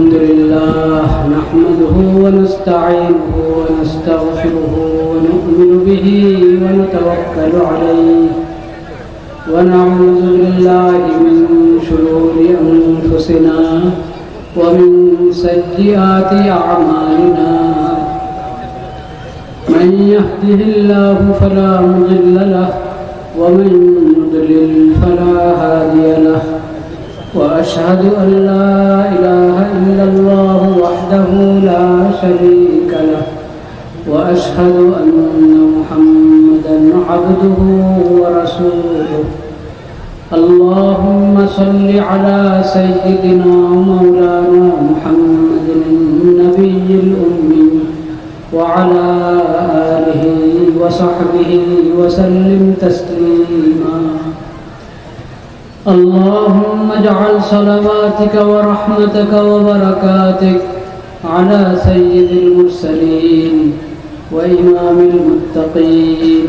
الحمد لله نحمده ونستعينه ونستغفره ونؤمن به ونتوكل عليه ونعوذ بالله من شرور أنفسنا ومن سيئات أعمالنا من يهده الله فلا مضل له ومن يضلل فلا هادي له وأشهد أن لا إله إلا الله وحده لا شريك له وأشهد أن محمدا عبده ورسوله اللهم صل على سيدنا مولانا محمد النبي الأمي وعلى آله وصحبه وسلم تسليما اللهم اجعل صلواتك ورحمتك وبركاتك على سيد المرسلين وإمام المتقين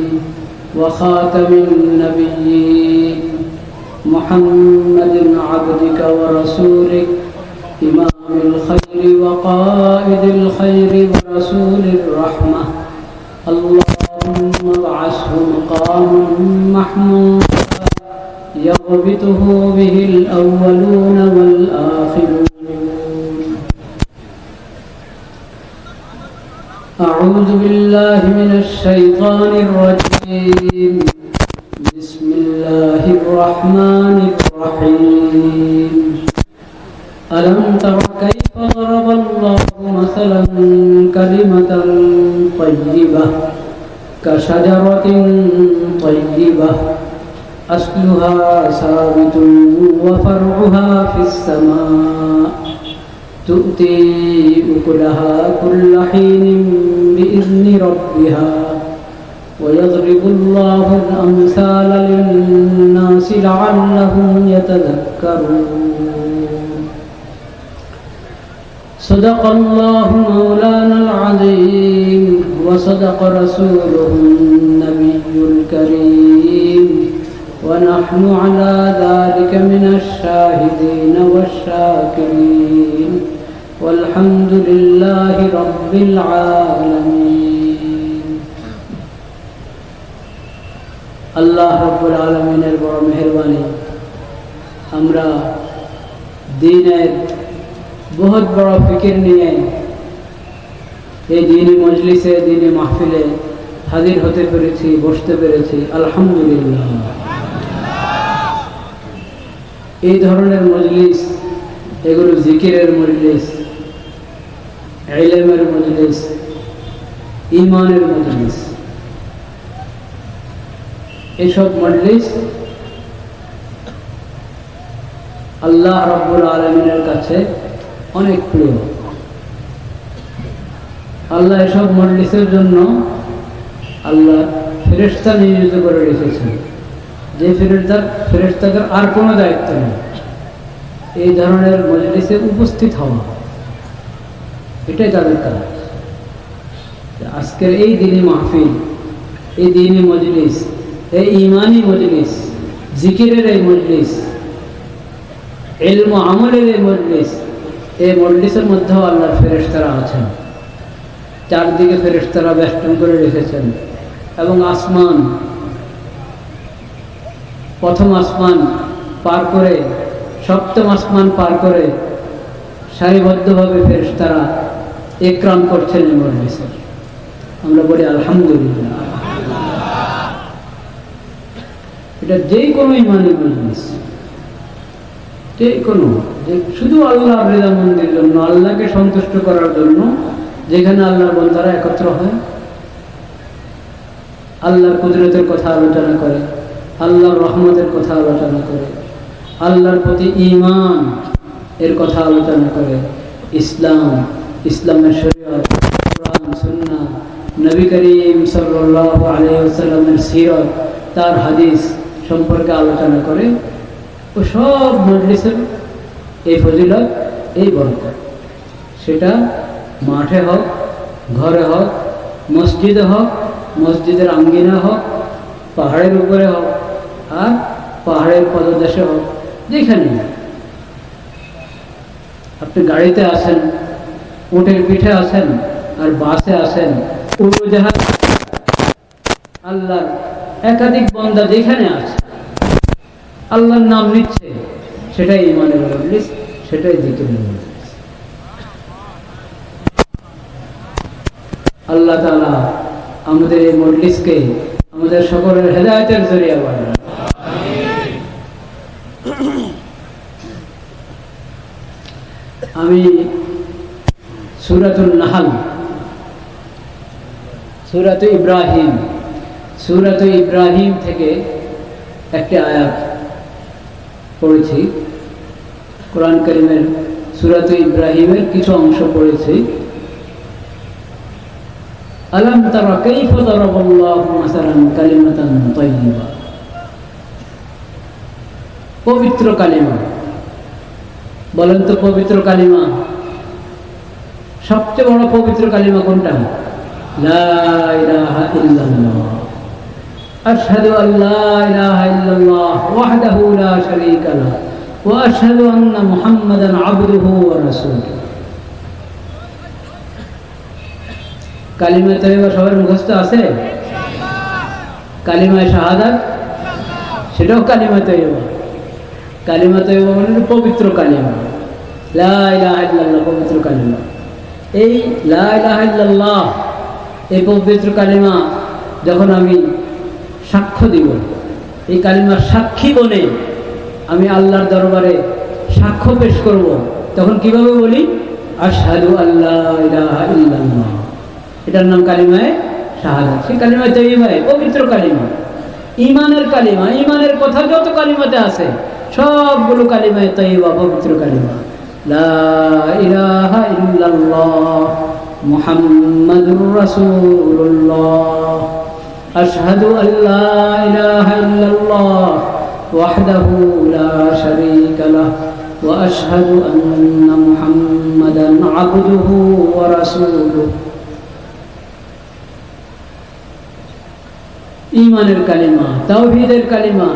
وخاتم النبيين محمد عبدك ورسولك إمام الخير وقائد الخير ورسول الرحمة اللهم ابعثه مقاما محمودا يغبطه به الأولون والآخرون أعوذ بالله من الشيطان الرجيم بسم الله الرحمن الرحيم ألم تر كيف ضرب الله مثلا كلمة طيبة كشجرة طيبة أصلها ثابت وفرعها في السماء تؤتي أكلها كل حين بإذن ربها ويضرب الله الأمثال للناس لعلهم يتذكرون صدق الله مولانا العظيم وصدق رسوله النبي الكريم ونحن على ذلك من الشاهدين والشاكرين والحمد لله رب العالمين الله رب العالمين বড় মেহেরবানি আমরা দ্বীনের বহুত বড় ফিকির নিয়ে এই দ্বীনি মজলিসে দ্বীনি মাহফিলে হাজির হতে পেরেছি বসতে পেরেছি আলহামদুলিল্লাহ এই ধরনের মজলিস এগুলো জিকিরের মজলিস ইলমের মজলিস ঈমানের মজলিস এসব মজলিস আল্লাহ রাব্বুল আলামিনের কাছে অনেক প্রিয় আল্লাহ এসব মজলিসের জন্য আল্লাহ ফেরেশতা নিয়োজিত করে রেখেছেন যে ফেরেশতাদের আর কোনো দায়িত্ব নেই এই ধরনের মজলিসে উপস্থিত হওয়া এটাই তাদের কাজ আজকের এই দিনী মাহফিল এই দিনী মজলিস এই ঈমানি মজলিস জিকিরের এই মজলিস ইলম ও আমলের এই মজলিস এই মজলিসের মধ্যেও আল্লাহর ফেরেশতারা আছেন চারদিকে ফেরেশতারা বেষ্টন করে রেখেছেন এবং আসমান প্রথম আসমান পার করে সপ্তম আসমান পার করে সারিবদ্ধভাবে ফেরেশতারা ইকরাম করছেন এই মজলিসে আমরা বলি আলহামদুলিল্লাহ এটা যে কোনো ঈমানি মজলিস যে কোনো শুধু আল্লাহর রিদামন্দির জন্য আল্লাহকে সন্তুষ্ট করার জন্য যেখানে আল্লাহর বান্দারা একত্র হয় আল্লাহর কুদরতের কথা আলোচনা করে আল্লাহর রহমতের কথা আলোচনা করে আল্লাহর প্রতি ঈমান এর কথা আলোচনা করে ইসলামের শরীয়ত কোরআন সুন্নাহ নবী করিম সাল্লাল্লাহু আলাইহি ওয়াসাল্লামের সিরাত তার হাদিস সম্পর্কে আলোচনা করে ও সব মজলিসের এই ফজিলত এই বরকত সেটা মাঠে হোক ঘরে হোক মসজিদে হোক মসজিদের আঙ্গিনা হোক পাহাড়ের উপরে হোক আর পাহাড়ের পদদেশে হোক যেখানে আপনি গাড়িতে আসেন, উটের পিঠে আসেন, আর বাসে আসেন, উড়োজাহাজ, আল্লাহর একাধিক বান্দা যেখানে আছে আল্লাহর নাম নিচ্ছে, সেটাই ঈমানের মজলিস, সেটাই জিকিরের মজলিস। আল্লাহ তাআলা আমাদের এই মজলিসকে আমাদের সকলের হেদায়েতের জরিয়া বানান। আমি সূরাতুন নাহল, সূরাত ইব্রাহিম থেকে একটি আয়াত পড়েছি। কোরআন কারীমের সূরাত ইব্রাহিমের কিছু অংশ পড়েছি। আলাম তারা কাইফা দারাবাল্লাহু মাসালান কালিমাতান তাইয়্যিবা, পবিত্র কালিমা। বলেন তো, পবিত্র কালিমা, সবচেয়ে বড় পবিত্র কালিমা কোনটা? লা ইলাহা ইল্লাল্লাহ, আশহাদু আল্লা ইলাহা ইল্লাল্লাহ ওয়াহদাহু লা শারীকা লাহু ওয়া আশহাদু আন্না মুহাম্মাদান আবদুহু ওয়া রাসূলুহু। কালিমা তয়্যিবা সবার মুখস্থ আছে? কালিমা শাহাদাত, সেটাও কালিমা তয়্যিবা। কালিমা তয়্যিবা মানে পবিত্র কালিমা, লা ইলাহা ইল্লাল্লাহ, পবিত্র কালিমা। এই লা ইলাহা ইল্লাল্লাহ, এই পবিত্র কালিমা যখন আমি সাক্ষ্য দিব, এই কালিমার সাক্ষী বলে আমি আল্লাহর দরবারে সাক্ষ্য পেশ করব, তখন কিভাবে বলি? আশহাদু আল্লা ইলাহা ইল্লাল্লাহ। এটার নাম কালিমায়ে শাহাদাত। সেই কালিমায়ে তয়্যিবা পবিত্র কালিমা, ঈমানের কালিমা। ঈমানের কথা যত কালিমাতে আছে সবগুলো কালিমায়ে তয়্যিবা, পবিত্র কালিমা। লা ইলাহা ইল্লাল্লাহ মুহাম্মাদুর রাসূলুল্লাহ, আশহাদু আল্লা ইলাহা ইল্লাল্লাহ ওয়াহদাহু লা শারীকা লাহু ওয়া আশহাদু আন্না মুহাম্মাদান আবদুহু ওয়া রাসূলুহু। ঈমানের কালিমা, তাওহীদের কালিমা,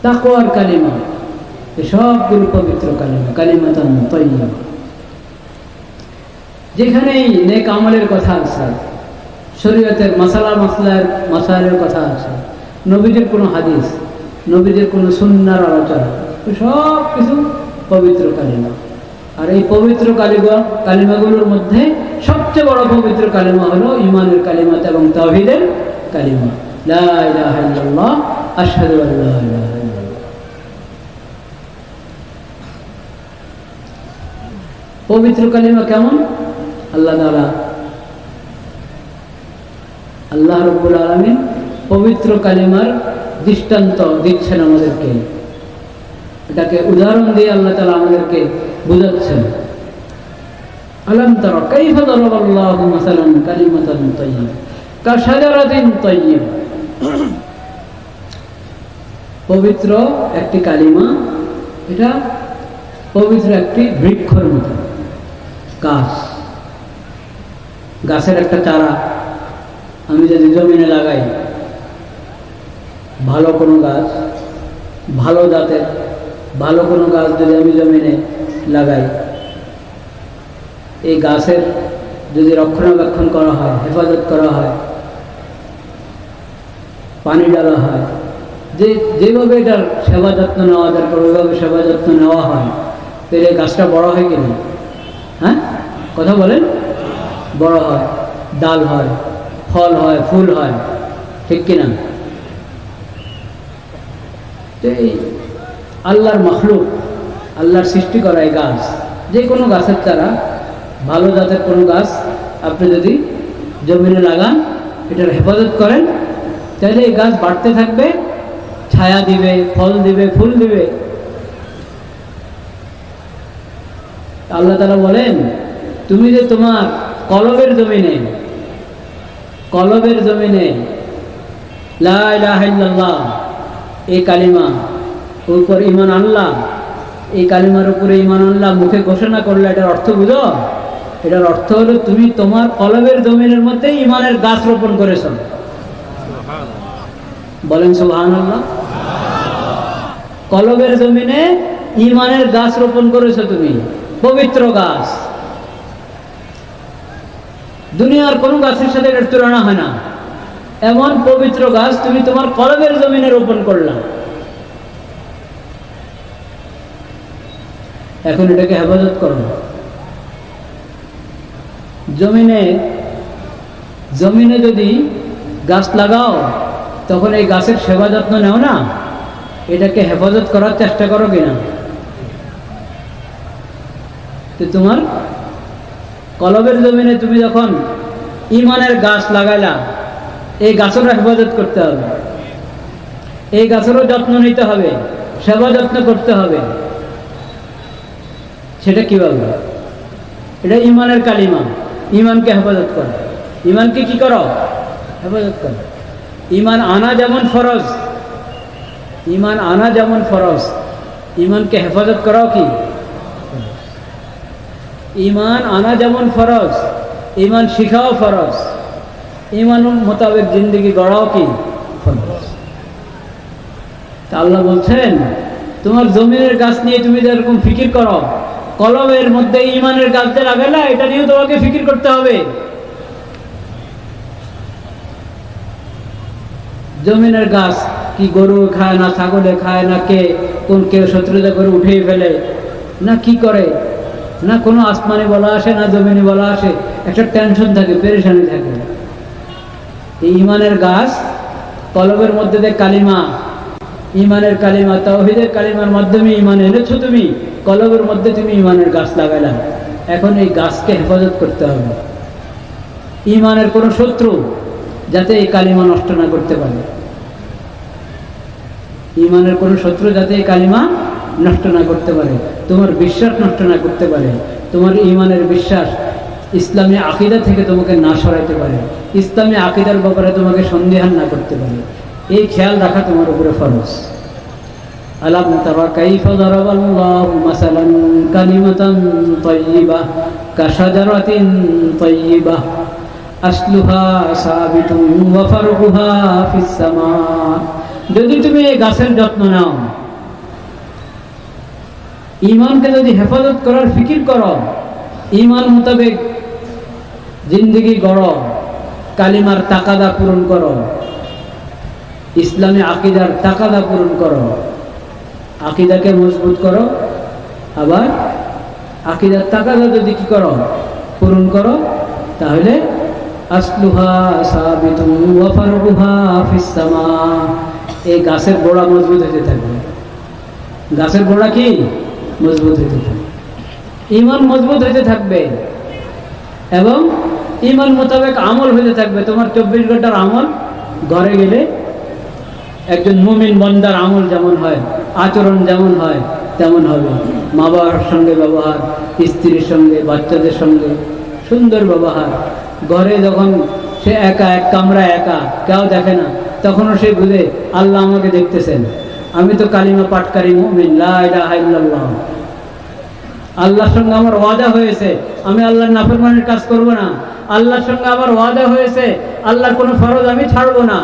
তাকওয়ার কালিমা, এই সবগুলো পবিত্র কালিমা, কালিমাতান তাইয়্যিবা। যেখানেই নেক আমলের কথা আছে, শরীয়তের মাসাইলের কথা আছে, নবীদের কোনো হাদিস, নবীদের কোনো সুন্নাহর আলোচনা, সব কিছু পবিত্র কালিমা। আর এই পবিত্র কালিমাগুলোর মধ্যে সবচেয়ে বড় পবিত্র কালিমা হলো ঈমানের কালিমা এবং তাওহীদের কালিমা, লা ইলাহা ইল্লাল্লাহ আশহাদু আল্লা ইলাহা ইল্লাল্লাহ। পবিত্র কালিমা কেমন? আল্লাহ রাব্বুল আলামিন পবিত্র কালিমার দৃষ্টান্ত দিচ্ছেন আমাদেরকে। এটাকে উদাহরণ দিয়ে আল্লাহ তাআলা আমাদেরকে বুঝাচ্ছেন। আলাম তারা কাইফা দারাবাল্লাহু মাসালান কালিমাতান তাইয়্যিবা কাশাজারাতিন তাইয়্যিবা। পবিত্র একটি কালিমা, এটা পবিত্র একটি বৃক্ষের মতো, গাছের একটা চারা আমি যদি জমিনে লাগাই, ভালো কোনো গাছ, ভালো জাতের ভালো কোনো গাছ যদি আমি জমিনে লাগাই, এই গাছের যদি রক্ষণাবেক্ষণ করা হয়, হেফাজত করা হয়, পানি ডালা হয়, যেভাবে এটার সেবা যত্ন নেওয়া দরকার ওইভাবে সেবা যত্ন নেওয়া হয়, তাহলে গাছটা বড় হয় কিনা? হ্যাঁ, কথা বলেন? বড় হয়, ডাল হয়, ফল হয়, ফুল হয়, ঠিক কিনা? এই আল্লাহর মাখলুক, আল্লাহর সৃষ্টি করা এই গাছ, যে কোনো গাছের চারা, ভালো জাতের কোনো গাছ আপনি যদি জমিনে লাগান, এটার হেফাজত করেন, তাহলে এই গাছ বাড়তে থাকবে, ছায়া দিবে, ফল দিবে, ফুল দিবে। আল্লাহ তাআলা বলেন, তুমি যে তোমার কলবের জমিনে লা ইলাহা ইল্লাল্লাহ এই কালিমা উপর ঈমান আনলাম, এই কালিমার উপরে ঈমান আনলাম, মুখে ঘোষণা করলে, এটার অর্থ বুঝো? এটার অর্থ হলো তুমি তোমার কলবের জমিনের মধ্যে ঈমানের গাছ রোপণ করেছ। বলেন সুবহানাল্লাহ। কলবের জমিনে ইমানের গাছ রোপণ করেছো তুমি, পবিত্র গাছ। দুনিয়ার কোনো গাছের সাথে এর তুলনা হয় না। এমন পবিত্র গাছ তুমি তোমার কলবের জমিনে রোপণ করলা। এখন এটাকে হেফাজত করো। জমিনে যদি গাছ লাগাও, তখন এই গাছের সেবা যত্ন নেও না, এটাকে হেফাজত করার চেষ্টা করো কিনা? তো তোমার কলবের জমিনে তুমি যখন ইমানের গাছ লাগাইলা, এই গাছেরও হেফাজত করতে হবে, এই গাছেরও যত্ন নিতে হবে, সেবা যত্ন করতে হবে। সেটা কিভাবে? এটা ইমানের কালিমা। ইমানকে হেফাজত করো। ইমানকে কি করো? হেফাজত করো। ইমান আনা যেমন ফরজ, ইমান আনা যেমন ফরজ, ইমানকে হেফাজত করাও কি? ইমান আনা যেমন ফরজ, ইমান শিখাও ফরজ, ইমান মোতাবেক জিন্দগি গড়াও কি ফরজ। তা আল্লাহ বলছেন, তোমার জমিনের গাছ নিয়ে তুমি যেরকম ফিকির করো, কলমের মধ্যে ইমানের গাছ যে লাগালা, এটা নিয়েও তোমাকে ফিকির করতে হবে। জমিনের গাছ কি গরু খায় না, ছাগলে খায় না, কেউ শত্রুতা করে উঠেই ফেলে না, কি করে না, কোনো আসমানে বলা আসে না জমিনে বলা আসে, একটা টেনশন থাকে, পেরেশানি থাকে। এই ইমানের গাছ কলবের মধ্যে দিয়ে কালিমা, ইমানের কালিমা, তাওহীদের কালিমার মাধ্যমে ইমান এনেছো তুমি, কলবের মধ্যে তুমি ইমানের গাছ লাগাইলা। এখন এই গাছকে হেফাজত করতে হবে। ইমানের কোনো শত্রু যাতে এই কালিমা নষ্ট না করতে পারে, ইমানের কোনো শত্রু যাতে এই কালিমা নষ্ট না করতে পারে, তোমার বিশ্বাস নষ্ট না করতে পারে, তোমার ইমানের বিশ্বাস ইসলামী আকীদা থেকে তোমাকে না সরাইতে পারে, ইসলামী আকীদার ব্যাপারে তোমাকে সন্দেহান না করতে পারে, এই খেয়াল রাখা তোমার উপরে ফরজ। আলাম তারা কাইফা দারাবাল্লাহু মাসালান কালিমাতান তাইয়্যিবাহ কাশাজারাতিন তাইয়্যিবাহ আসলুহা সাবিতুন ওয়া ফারউহা ফিস সামা। যদি তুমি এই গাছের যত্ন নাও, ইমানকে যদি হেফাজত করার ফিকির করো, ইমান মোতাবেক জিন্দগি গড়ো, কালিমার তাকাদা পূরণ করো, ইসলামী আকীদার তাকাদা পূরণ করো, আকীদাকে মজবুত করো, আবার আকীদার তাকাদা যদি কি করো পূরণ করো, তাহলে আসলুহা সাবিতুন ওয়া ফারউহা ফিস সামা, এই গাছের গোড়া মজবুত হতে থাকবে। গাছের গোড়া কি মজবুত হতে থাকবে, ইমান মজবুত হতে থাকবে, এবং ইমান মোতাবেক আমল হতে থাকবে। তোমার 24 ঘন্টার আমল ঘরে গেলে একজন মুমিন বান্দার আমল যেমন হয়, আচরণ যেমন হয় তেমন হবে। মা বাবার সঙ্গে ব্যবহার, স্ত্রীর সঙ্গে, বাচ্চাদের সঙ্গে সুন্দর ব্যবহার। ঘরে যখন সে একা, এক কামরা একা, কেউ দেখে না, তখনও সে বুঝে আল্লাহ আমাকে দেখতেছেন, আমি তো কালিমা পাঠকারী মুমিন, লা ইলাহা ইল্লাল্লাহ, আল্লাহর সঙ্গে আমার ওয়াদা হয়েছে আমি আল্লাহর নাফরমানির কাজ করব না, আল্লাহর সঙ্গে আমার ওয়াদা হয়েছে আল্লাহর কোনো ফরজ আমি ছাড়বো না।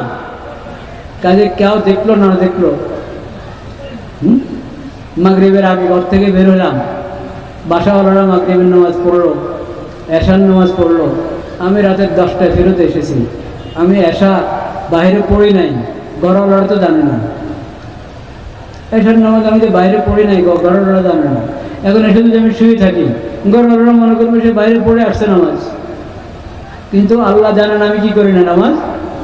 কাজে কেউ দেখলো না দেখলো, মাগরিবের আগে ঘর থেকে বের হলাম, বাসাওয়ালারা মাগরিবের নামাজ পড়লো, এশার নামাজ পড়লো, আমি রাতের 10টায় ফেরত এসেছি, আমি এশা বাইরে পড়ি নাই, ঘরওয়ালারা তো জানে না, এশার নামাজ আমি তো বাইরে পড়ি নাই, ঘরওয়ালারা জানে না। এখন এসে যদি আমি শুয়ে থাকি, ঘরওয়ালারা মনে করবে সে বাইরে পড়ে আসছে নামাজ, কিন্তু আল্লাহ জানেন আমি কি করি না, নামাজ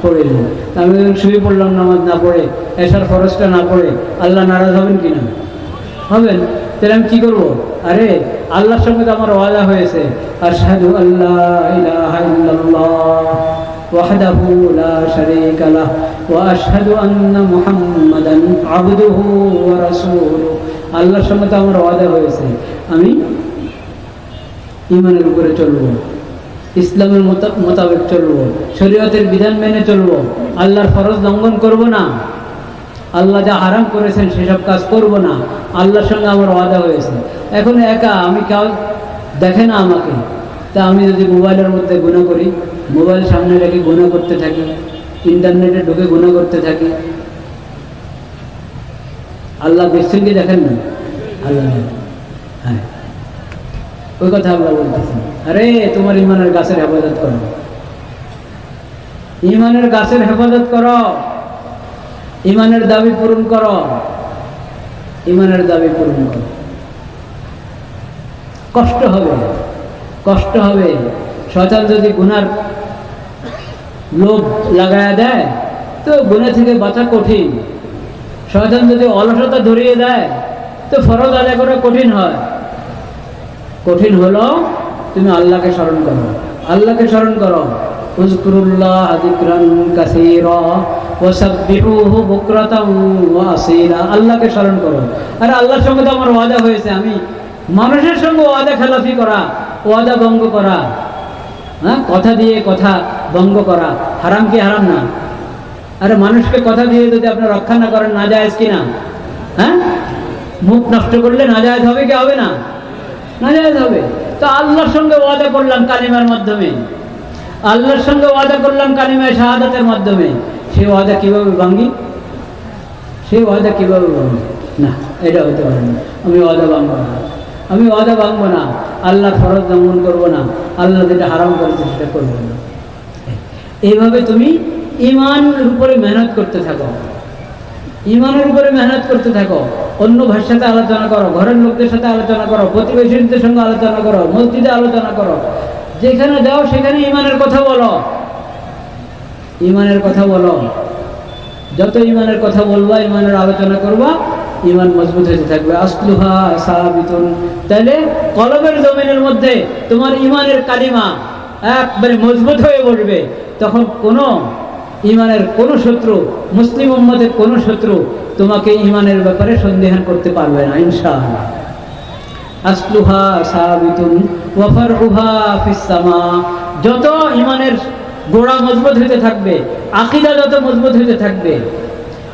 পড়ি না। আমি যখন শুয়ে পড়লাম নামাজ না পড়ে, এশার ফরজটা না পড়ে, আল্লাহ নারাজ হবেন কিনা? হবেন। তাহলে আমি কি করবো? আরে আল্লাহর সঙ্গে তো আমার ওয়াদা হয়েছে, আশহাদু আল্লা ইলাহা ইল্লাল্লাহ ওয়াহদাহু লা শারীকা লাহ ওয়া আশহাদু আন্না মুহাম্মাদান আবদুহু ওয়া রাসূলুহু। আল্লাহর সঙ্গে তো আমার ওয়াদা হয়েছে, আমি ঈমানের উপরে চলবো, ইসলামের মোতাবেক চলবো, শরীয়তের বিধান মেনে চলবো, আল্লাহর ফরজ লঙ্ঘন করব না, আল্লাহ যা হারাম করেছেন সেসব কাজ করব না, আল্লাহর সঙ্গে আমার ওয়াদা হয়েছে। এখন একা, আমি কেউ দেখে না আমাকে, তা আমি যদি মোবাইলের মধ্যে গুনাহ করি, মোবাইল সামনে রেখে গুনাহ করতে থাকি, ইন্টারনেটে ঢুকে গুনাহ করতে থাকি, আল্লাহ দেখছেন কি দেখেন না? আল্লাহ, হ্যাঁ ওই কথা আল্লাহ বলতেছেন, আরে তোমার ইমানের গাছের হেফাজত করো, ইমানের গাছের হেফাজত করো, ইমানের দাবি পূরণ করো, ইমানের দাবি পূরণ করো। কষ্ট হবে, কষ্ট হবে। শয়তান যদি গুনার লোভ লাগায়া দেয় তো গুনাহ থেকে বাঁচা কঠিন। শয়তান যদি অলসতা ধরিয়ে দেয় তো ফরজ আদায় করা কঠিন হয়। কঠিন হলো তুমি আল্লাহকে স্মরণ করো, আল্লাহকে স্মরণ করো। উযকুরুল্লাহ যিকরান কাসীরা ওয়াসাব্বিহুহু বুকরাতাও ওয়া আসীলা। আল্লাহকে স্মরণ করো। আর আল্লাহর সঙ্গে তো আমার ওয়াদা হয়েছে, আমি মানুষের সঙ্গে ওয়াদা খেলাফি করা, ওয়াদা ভঙ্গ করা, হ্যাঁ কথা দিয়ে কথা ভঙ্গ করা হারাম কি হারাম না? আরে মানুষকে কথা দিয়ে যদি আপনি রক্ষা না করেন নাজায়েজ কি না? হ্যাঁ, মুখ নষ্ট করলে নাজায়েজ হবে কি হবে না? নাজায়েজ হবে। তো আল্লাহর সঙ্গে ওয়াদা করলাম কালিমার মাধ্যমে, আল্লাহর সঙ্গে ওয়াদা করলাম কালিমায়ে শাহাদাতের মাধ্যমে, সেই ওয়াদা কিভাবে ভাঙি? সেই ওয়াদা কিভাবে ভাঙি? না, এটা হতে পারে না। আমি ওয়াদা ভাঙবো না, আমি ওয়াদা ভাঙবো না, আল্লাহর ফরজ লঙ্ঘন করবো না, আল্লাহ যেটা হারাম করেছে সেটা করবো না। এইভাবে তুমি ইমানের উপরে মেহনত করতে থাকো, ইমানের উপরে মেহনত করতে থাকো। অন্য ভাইয়ের সাথে আলোচনা করো, ঘরের লোকদের সাথে আলোচনা করো, প্রতিবেশীদের সঙ্গে আলোচনা করো, মসজিদে আলোচনা করো, যেখানে যাও সেখানে ইমানের কথা বলো, ইমানের কথা বলো। যত ইমানের কথা বলবা, ইমানের আলোচনা করবা, ইমান মজবুত হতে থাকবে। আসলুহা সাবিতুন। তাহলে কলবের জমিনের মধ্যে তোমার ইমানের কালিমা একবারে মজবুত হয়ে বসবে। তখন কোনো ইমানের কোনো শত্রু, মুসলিম উম্মতের কোনো শত্রু তোমাকে ইমানের ব্যাপারে সন্দেহ করতে পারবে না ইনশাআল্লাহ। আসলুহা সাবিতুন ওয়া ফারউহা ফিস সামা। যত ইমানের গোড়া মজবুত হতে থাকবে, আকীদা যত মজবুত হতে থাকবে,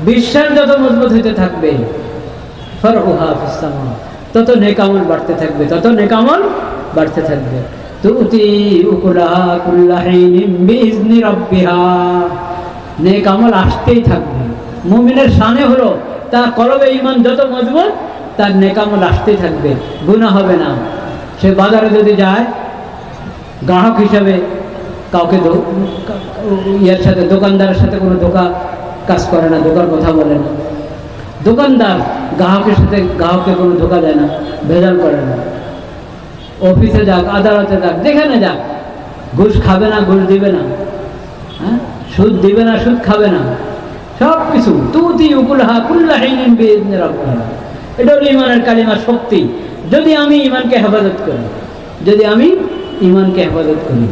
বিশ্বাস যত মজবুত হতে থাকবে, ফারউহা ফিস সামা, তত নেক আমল বাড়তে থাকবে, তত নেক আমল বাড়তে থাকবে। তুতি উকুলাহা কুল্লা হিনিন বিইজনি রাব্বিহা। নেক আমল আসতেই থাকবে। মুমিনের শানে হলো তার কলবে ঈমান যত মজবুত, তার নেক আমল আসতেই থাকবে, গুনাহ হবে না। সে বাজারে যদি যায়, গ্রাহক হিসাবে কাউকে ইয়ার সাথে, দোকানদারের সাথে কোনো কাজ করে না, ধোকার কথা বলে না। দোকানদার গ্রাহকের সাথে গ্রাহককে কোনো ধোকা দেয় না, ভেজাল করে না। অফিসে যাক, আদালতে যাক, যেখানে যাক, ঘুষ খাবে না, ঘুষ দিবে না, হ্যাঁ সুদ দিবে না, সুদ খাবে না, সব কিছু। তুতি উকুলহা কুল্লা হিনিন বিইজনি রাব্বিহা। এটা হলো ইমানের কালিমার শক্তি। যদি আমি ইমানকে হেফাজত করি, যদি আমি ইমানকে হেফাজত করি।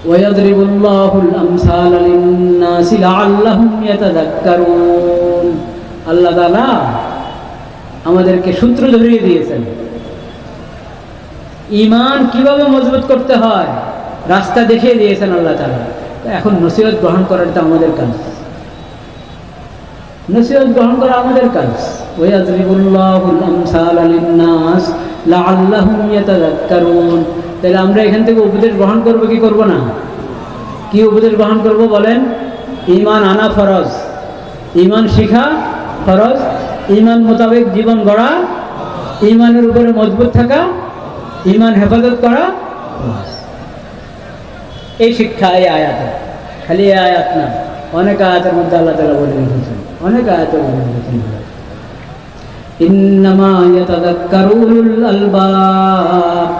ওয়ায়াদরিবুল্লাহুল আমসালা লিন-নাসি লাআল্লাহুম ইয়াতাযাক্কারুন। আল্লাহ তাআলা আমাদেরকে সূত্র ধরিয়ে দিয়েছেন ঈমান কিভাবে মজবুত করতে হয়, রাস্তা দেখিয়ে দিয়েছেন আল্লাহ তাআলা। এখন নসিহত গ্রহণ করাটা আমাদের কাজ, নসিহত গ্রহণ করা আমাদের কাজ। ওয়ায়াদরিবুল্লাহুল আমসালা লিন-নাস লাআল্লাহুম ইয়াতাযাক্কারুন। তাহলে আমরা এখান থেকে উপদেশ গ্রহণ করবো কি করবো না? কি উপদেশ গ্রহণ করবো বলেন? ঈমান আনা ফরজ, ঈমান শিখা ফরজ, ঈমান মোতাবেক জীবন গড়া, ঈমানের উপরে মজবুত থাকা, ঈমান হেফাজত করা, এই শিক্ষা এই আয়াতে। খালি এই আয়াত না, অনেক আয়াতের মধ্যে আল্লাহ তাআলা বলে রেখেছেন, অনেক আয়াতে বলে রেখেছেন। ইন্নামা ইয়াতাযাক্কারু উলুল আলবাব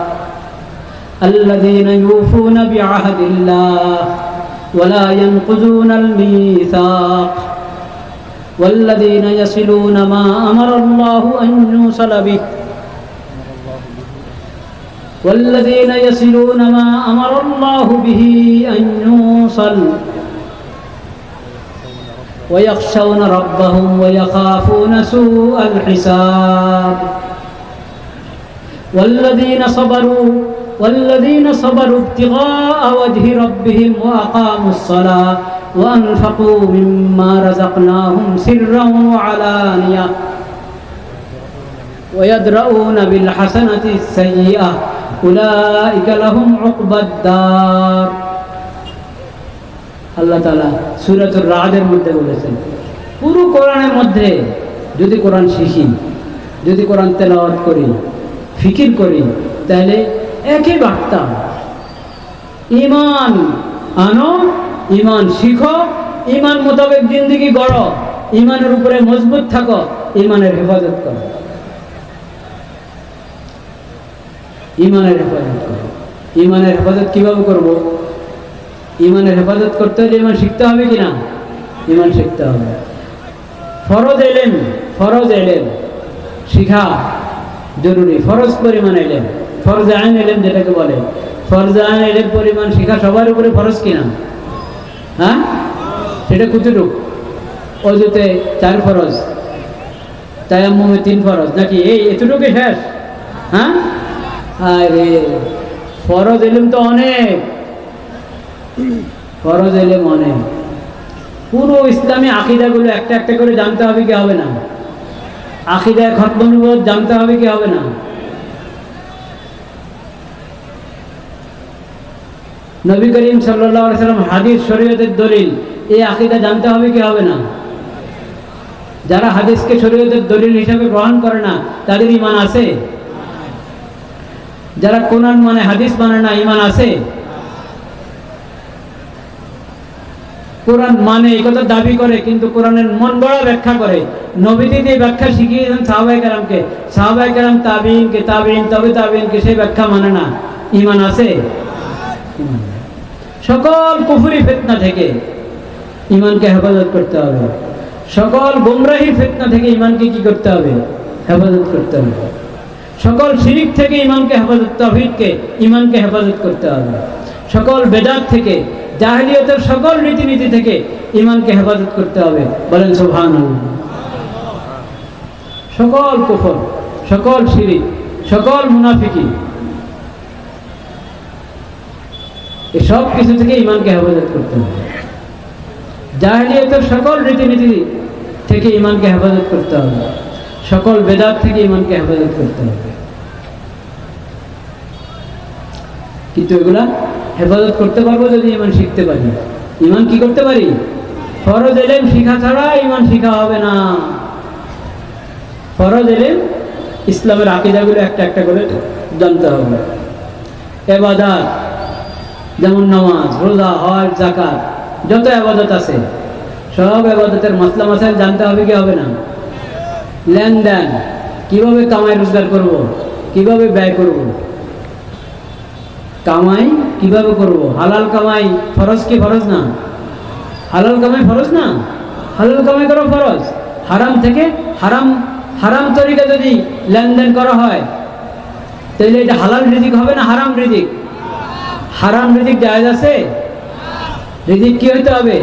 الذين يوفون بعهد الله ولا ينقضون الميثاق والذين يصلون ما أمر الله أن يوصل به والذين يصلون ما أمر الله به أن يوصل ويخشون ربهم ويخافون سوء الحساب والذين صبروا ابتغاء وجه ربهم وأقاموا الصلاة وأنفقوا مما رزقناهم سرا وعلانية ويدرؤون بالحسنة السيئة أولئك لهم عقبى الدار। আল্লাহ তাআলা সূরাতুর রা'দের মধ্যে বলেছেন, পুরো কোরআনের মধ্যে যদি কোরআন শিখি, যদি কোরআন তেলাওয়াত করি, ফিকির করি, তাহলে একই বার্তা। ইমান আনো, ইমান শিখো, ইমান মোতাবেক জিন্দেগি গড়ো, ইমানের উপরে মজবুত থাকো, ইমানের হেফাজত করো, ইমানের হেফাজত করো। ইমানের হেফাজত কিভাবে করব? ইমানের হেফাজত করতে হলে ইমান শিখতে হবে কিনা? ইমান শিখতে হবে। ফরজ এলেম শিখা জরুরি। ফরজ পরিমাণ এলেম, ফরজ আইন এলেম যেটাকে বলে, ফরজ আইন এলেম পরিমাণ শিখা সবার উপরে ফরজ কিনা? হ্যাঁ, সেটা কতটুকু? অজুতে 4 ফরজ, তায়াম্মুমে 3 ফরজ, নাকি এই এতটুকু শেষ? হ্যাঁ, আরে ফরজ এলেম তো অনেক, ফরজ এলেম অনেক। পুরো ইসলামী আকীদাগুলো একটা একটা করে জানতে হবে কি হবে না? আকীদায় খতমনুবুওয়াত জানতে হবে কি হবে না? নবী করিম সাল্লাল্লাহু আলাইহি ওয়াসাল্লাম হাদিস শরীয়তের দলিল, এই আকীদা জানতে হবে কি হবে না? যারা হাদিসকে শরীয়তের দলিল হিসাবে গ্রহণ করে না তাদের ঈমান আছে? যারা কোরআন মানে হাদিস মানে না, ঈমান আছে? কোরআন মানে এই কথা দাবি করে কিন্তু কোরআনের মন গড়া ব্যাখ্যা করে। নবীজি যে ব্যাখ্যা শিখিয়েছেন সাহাবায়ে কেরামকে, সাহাবায়ে কেরাম তাবিঈনকে, তাবিঈন তবে তাবিঈনকে, সেই ব্যাখ্যা মানে না, ঈমান আছে? সকল কুফরি ফিতনা থেকে ঈমানকে হেফাজত করতে হবে, সকল গোমরাহির ফিতনা থেকে ঈমানকে কি করতে হবে? হেফাজত করতে হবে। সকল শিরিক থেকে ঈমানকে হেফাজত, তাওহীদকে ঈমানকে হেফাজত করতে হবে। সকল বেদাত থেকে, জাহেলিয়তের সকল রীতিনীতি থেকে ঈমানকে হেফাজত করতে হবে। বলেন সুবহানাল্লাহ। সকল কুফর, সকল শিরিক, সকল মুনাফিকি, এই সব কিছু থেকে ঈমানকে হেফাজত করতে হবে। জাহেলিয়তের সকল রীতিনীতি থেকে ঈমানকে হেফাজত করতে হবে, সকল বেদাত থেকে ঈমানকে হেফাজত করতে হবে। কিন্তু এগুলা হেফাজত করতে পারবো যদি ঈমান শিখতে পারি। ঈমান কি করতে পারি? ফরজ এলেম শিখা ছাড়া ঈমান শিখা হবে না। ফরজ এলেম, ইসলামের আকীদাগুলো একটা একটা করে জানতে হবে। ইবাদত যেমন নামাজ, রোজা, হজ, যাকাত, যত ইবাদত আছে সব ইবাদতের মাসলা মাসাইল জানতে হবে কি হবে না? লেনদেন, কিভাবে কামাই রোজগার করব, কিভাবে ব্যয় করব, কামাই কিভাবে করব, হালাল কামাই ফরজ কি ফরজ না? হালাল কামাই ফরজ না? হালাল কামাই করা ফরজ। হারাম থেকে হারাম তরিকা যদি লেনদেন করা হয় তাহলে এটা হালাল রিজিক হবে না হারাম রিজিক? হারাম রিজিক জায়েজ আছে? রিজিক কি হইতে হবে?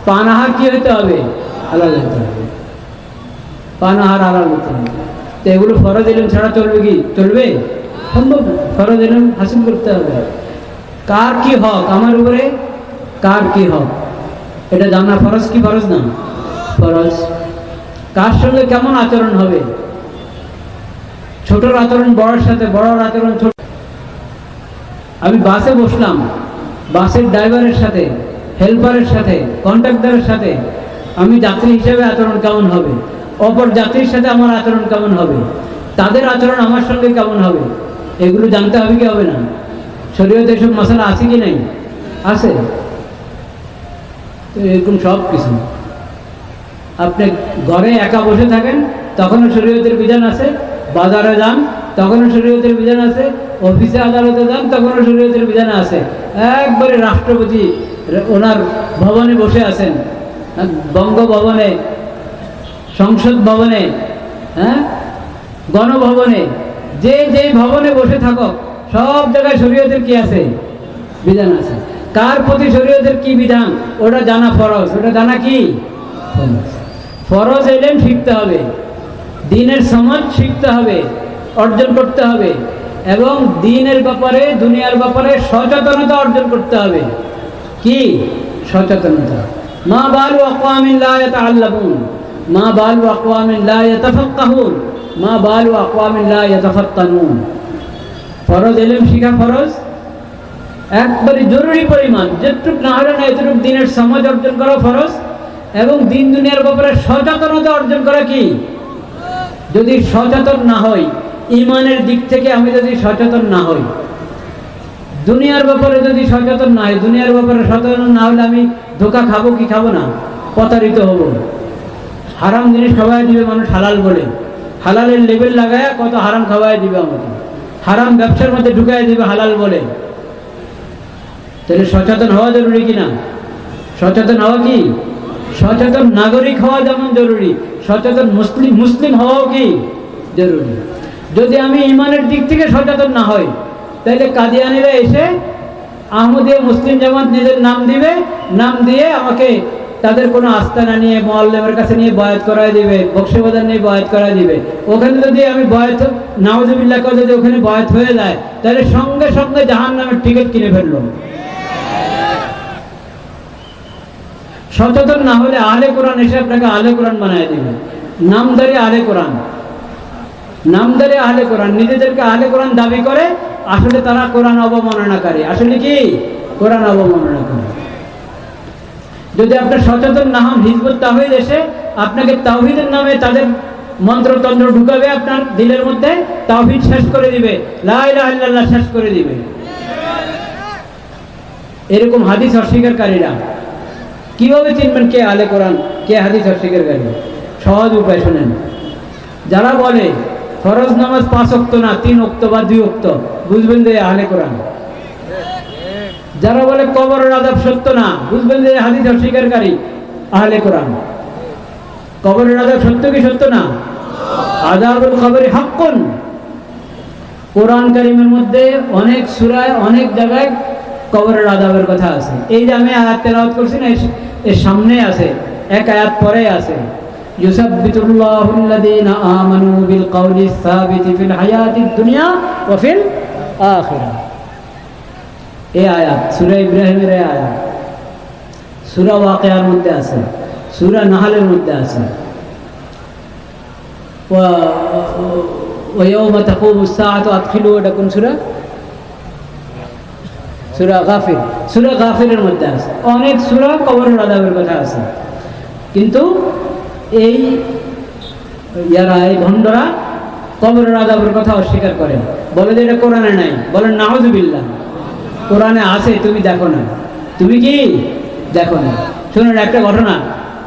পানাহার কি হইতে হবে? হালাল হইতে হবে। পানাহার হালাল হইতে হবে। তো এগুলো ফরজ ইলম ছাড়া চলবে কি? চলবে? সম্ভব না। ফরজ ইলম হাসিল করতে হবে। কার কি হক আমার উপরে, কার কি হক এটা জানা ফরজ কি ফরজ না? ফরজ। কার সঙ্গে কেমন আচরণ হবে, ছোটর আচরণ বড়ের সাথে, বড়র আচরণ ছোট। আমি বাসে বসলাম, বাসের ড্রাইভারের সাথে, হেল্পারের সাথে, কন্ট্রাক্টরের সাথে আমি যাত্রী হিসেবে আচরণ কেমন হবে, অপর যাত্রীর সাথে আমার আচরণ কেমন হবে, তাদের আচরণ আমার সঙ্গে কেমন হবে, এগুলো জানতে হবে কি হবে না? শরীয়তে এসব মশলা আছে কি নাই? আছে। তো এরকম সব কিছু আপনি ঘরে একা বসে থাকেন তখনও শরীয়তের বিধান আছে, বাজারে যান তখনও শরীয়তের বিধান আছে, অফিসে আদালতে যান তখনও শরীয়তের বিধান আছে। একবারে রাষ্ট্রপতি ওনার ভবনে বসে আছেন, বঙ্গভবনে, সংসদ ভবনে, হ্যাঁ, গণভবনে, যে যে ভবনে বসে থাকো সব জায়গায় শরীয়তের কি আছে? বিধান আছে। কার প্রতি শরীয়তের কি বিধান ওটা জানা ফরজ, ওটা জানা কি ফরজ। এলেম শিখতে হবে, দ্বীনের সমাজ শিখতে হবে, অর্জন করতে হবে, এবং দ্বীনের ব্যাপারে, দুনিয়ার ব্যাপারে সচেতনতা অর্জন করতে হবে। কি সচেতনতা? মা বালু আকওয়ামিন লা ইয়াতাআল্লামুন, মা বালু আকওয়ামিন লা ইয়াতাফাক্কাহুন, মা বালু আকওয়ামিন লা ইয়াতাফাত্তানুন। ফরজ এলেম শিখা ফরজ, একবারে জরুরি পরিমাণ, যেটুক না হলে না এতটুক দ্বীনের সমাজ অর্জন করা ফরজ, এবং দিন দুনিয়ার ব্যাপারে সচেতনতা অর্জন করা কি? যদি সচেতন না হই, ইমানের দিক থেকে আমি যদি সচেতন না হই, দুনিয়ার ব্যাপারে যদি সচেতন না হই, দুনিয়ার ব্যাপারে সচেতন না হলে আমি ধোঁকা খাবো কি খাবো না? প্রতারিত হব। হারাম জিনিস খাওয়াই দিবে মানুষ হালাল বলে, হালালের লেবেল লাগায় কত হারাম খাওয়াই দিবে আমাকে, হারাম ব্যবসার মধ্যে ঢুকাই দিবে হালাল বলে। তাহলে সচেতন হওয়া জরুরি কিনা? সচেতন হওয়া কি? সচেতন নাগরিক হওয়া যেমন জরুরি, সচেতন মুসলিম হওয়াও কি জরুরি। যদি আমি ইমানের দিক থেকে সচেতন না হই, তাহলে কাদিয়ানিরা এসে আহমদিয়া মুসলিম জামাত নিজের নাম দিবে, নাম দিয়ে আমাকে তাদের কোনো আস্তানা নিয়ে মুআল্লিমের কাছে নিয়ে বয়াত করায় দিবে, বক্সবাজার নিয়ে বয়াত করায় দিবে। ওখানে যদি আমি বয়াত নাউজুবিল্লাহ করে যদি ওখানে বয়াত হয়ে যায়, তাহলে সঙ্গে সঙ্গে জাহান্নামের টিকিট কিনে ফেললো। সচেতন না হলে আহলে কোরআন এসে আপনাকে আহলে কোরআন বানায় দিবে, নামদারি আহলে কোরআন, নামদারি আহলে কোরআন, নিজেদেরকে আহলে কোরআন দাবি করে, আসলে তারা কোরআন অবমাননাকারী। আসলে কি? কোরআন অবমাননাকারী। যদি আপনার সচেতন না হন, হিজবুত তাওহীদ এসে আপনাকে তাওহীদের নামে তাদের মন্ত্রতন্ত্র ঢুকাবে আপনার দিলের মধ্যে, তাওহীদ শেষ করে দিবে, লা ইলাহা ইল্লাল্লাহ শেষ করে দিবে। এরকম হাদিস অস্বীকারীরা কিভাবে চিনবেন কে আহলে কোরআন, কে হাদিস অস্বীকারী? সহজ উপায় শুনেন। যারা বলে ফরজ নামাজ 5 ওয়াক্ত না 3 ওয়াক্ত বা 2 ওয়াক্ত, বুঝবেন যে আহলে কোরআন। যারা বলে কবরের আযাব সত্য না, বুঝবেন যে হাদিস অস্বীকারী আহলে কোরআন। কবরের আযাব সত্য কি সত্য না? আযাবুল কবরি হাক্কুন। কোরআন কারীমের মধ্যে অনেক সূরায় অনেক জায়গায় কবরের আযাবের কথা আছে। এই যে আমি আয়াত তেলাওয়াত করছি না, এর সামনে আছে, এক আয়াত পরে আছে, ইউসাব্বিতুল্লাহুল্লাযীনা আমানু বিল কওলিস সাবিতি ফিল হায়াতিদ দুনিয়া ওয়া ফিল আখিরাহ। এই আয়াত সূরা ইব্রাহিমের এই আয়াত, সূরা ওয়াকিয়ার মধ্যে আছে, সূরা নাহলের মধ্যে আছে। ওয়া ইয়াওমা তাকুমুস সাআতু আদখিলু, এটা কোন সূরা? সূরা গাফির। সূরা গাফিরের মধ্যে আছে। অনেক সূরা কবরের আযাবের কথা আছে, কিন্তু এই ভণ্ডরা কবরের আযাবের কথা অস্বীকার করে, বলে যে এটা কোরআনে নাই। বলেন নাউজুবিল্লাহ, কোরআনে আছে, তুমি দেখো না। তুমি কি দেখো না? শুনুন একটা ঘটনা,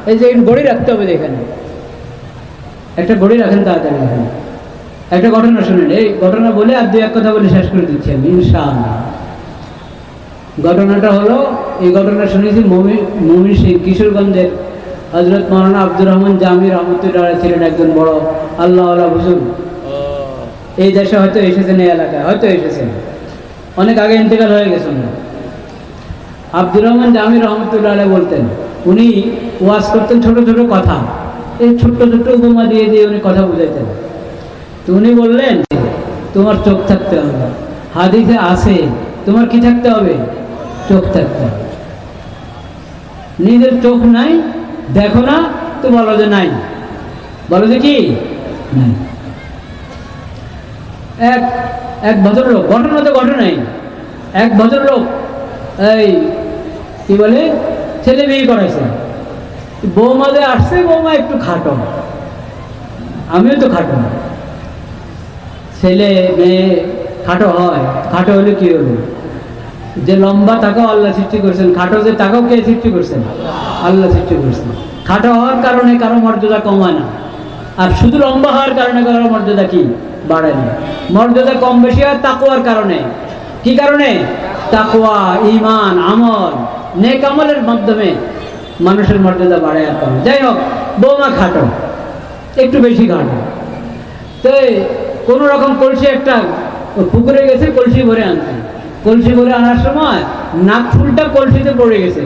এই যে গড়ি রাখতে হবে, এখানে একটা গড়ি রাখেন তাড়াতাড়ি। এখানে একটা ঘটনা শুনেন, এই ঘটনা বলে আর 2-1 কথা বলে শেষ করে দিচ্ছি আমি ইনশাআল্লাহ। ঘটনাটা হলো, এই ঘটনা শুনেছি মুমিন সিং, কিশোরগঞ্জের হযরত মাওলানা আব্দুর রহমান জামি রহমতুল্লাহ ছিলেন একজন বড় আল্লাহওয়ালা হুজুর। এই দেশে হয়তো এসেছেন, এই এলাকায় হয়তো এসেছেন, অনেক আগে ইন্তেকাল হয়ে গেছেন। আব্দুর রহমান জামি রহমতুল্লাহ বলতেন, উনি ওয়াজ করতেন ছোট ছোট কথা, এই ছোট্ট ছোট্ট উপমা দিয়ে দিয়ে উনি কথা বুঝাইতেন। তো উনি বললেন, তোমার চোখ থাকতে হবে, হাদিসে আছে তোমার কি থাকতে হবে? চোখ থাকতে হবে। নিজের চোখ নাই, দেখো না, তো বলো যে নাই, বলো যে কি নাই। এক ভদ্রলোক, ঘটনা তো ঘটনাই, এক ভদ্রলোক এই কি বলে ছেলে বিয়ে করাইছে, বৌমা যে আসছে, বৌমা একটু খাটো, আমিও তো খাটো। ছেলে মেয়ে খাটো হয়, খাটো হলে কি হলো? যে লম্বা তাকেও আল্লাহ সৃষ্টি করেছেন, খাটো যে তাকেও কে সৃষ্টি করছেন? আল্লাহ সৃষ্টি করেছেন। খাটো হওয়ার কারণে কারো মর্যাদা কমায় না, আর শুধু লম্বা হওয়ার কারণে কারো মর্যাদা কি বাড়ায় না। মর্যাদা কম বেশি হয় তাকওয়ার কারণে। কি কারণে? তাকওয়া, ঈমান, আমল, নেক আমলের মাধ্যমে মানুষের মর্যাদা বাড়ে আর কমে। যাই হোক, বৌমা খাটো, একটু বেশি খাটো। তো কোনো রকম কলসি একটা পুকুরে গেছে, কলসি ভরে আনছে। কলসি ভরে আনার সময় নাক ফুলটা কলসিতে পড়ে গেছে,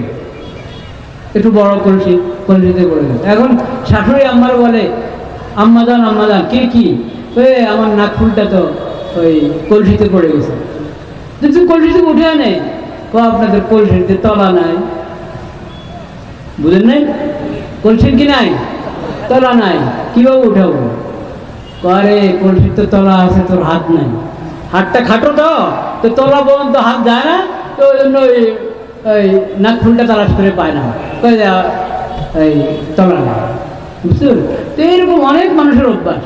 একটু বড় কলসি, কলসিতে পড়ে গেছে। এখন শাশুড়ি আম্মার বলে, আম্মাজান আম্মাজান, কি আমার নাক ফুলটা তো ওই কলসিতে পড়ে গেছে। তুই কলসিতে উঠে আনে, আপনাদের কলসিতে তলা নাই, বুঝেন নাই? কলসির কি নাই? তলা নাই, কিভাবে উঠাবো? আরে কলসির তো তলা আছে, তোর হাত নাই, হাতটা খাটো, তো তলা পর্যন্ত হাত যায় না, তো ওই জন্য ওই নাক ফুলটা তালাশ করে পায় না। এই তলা নেয়, বুঝতে পারলেন? তো এইরকম অনেক মানুষের অভ্যাস,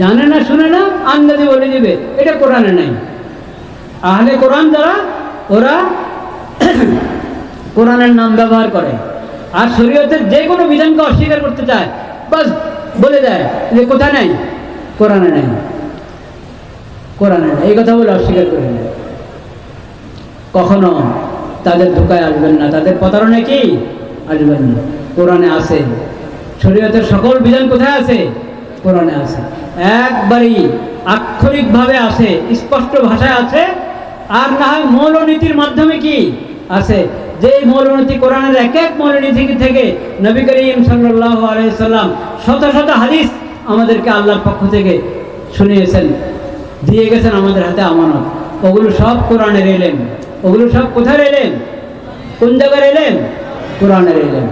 জানে না শুনে না আন্দাজে বলে দিবে এটা কোরআনে নাই। আহলে কোরআন যারা, ওরা কোরআনের নাম ব্যবহার করে আর শরীয়তের যে কোনো বিধানকে অস্বীকার করতে চায়, বাস বলে দেয় যে কোথায় নাই, কোরআনে নাই, কোরআনে নাই, এই কথা বলে অস্বীকার করে নেয়। কখনো তাদের ধোকায় আসবেন না, তাদের প্রতারণায় কি আসবেন না। কোরআনে আছে, শরীয়তের সকল বিধান কোথায় আছে, কোরআনে আছে, একবারই আক্ষরিকভাবে আছে, স্পষ্ট ভাষায় আছে। আর না হয় মৌলনীতির মাধ্যমে কি আছে, যে মৌলনীতি কোরআনের এক এক মৌলনীতি থেকে নবী করিম সাল্লাল্লাহু আলাইহি সাল্লাম শত শত হাদিস আমাদেরকে আল্লাহর পক্ষ থেকে শুনিয়েছেন, দিয়ে গেছেন আমাদের হাতে আমানত। ওগুলো সব কোরআনের এলেম, ওগুলো সব কোথায় এলেম, কোন জায়গার এলেম, কোরআনের এলেম।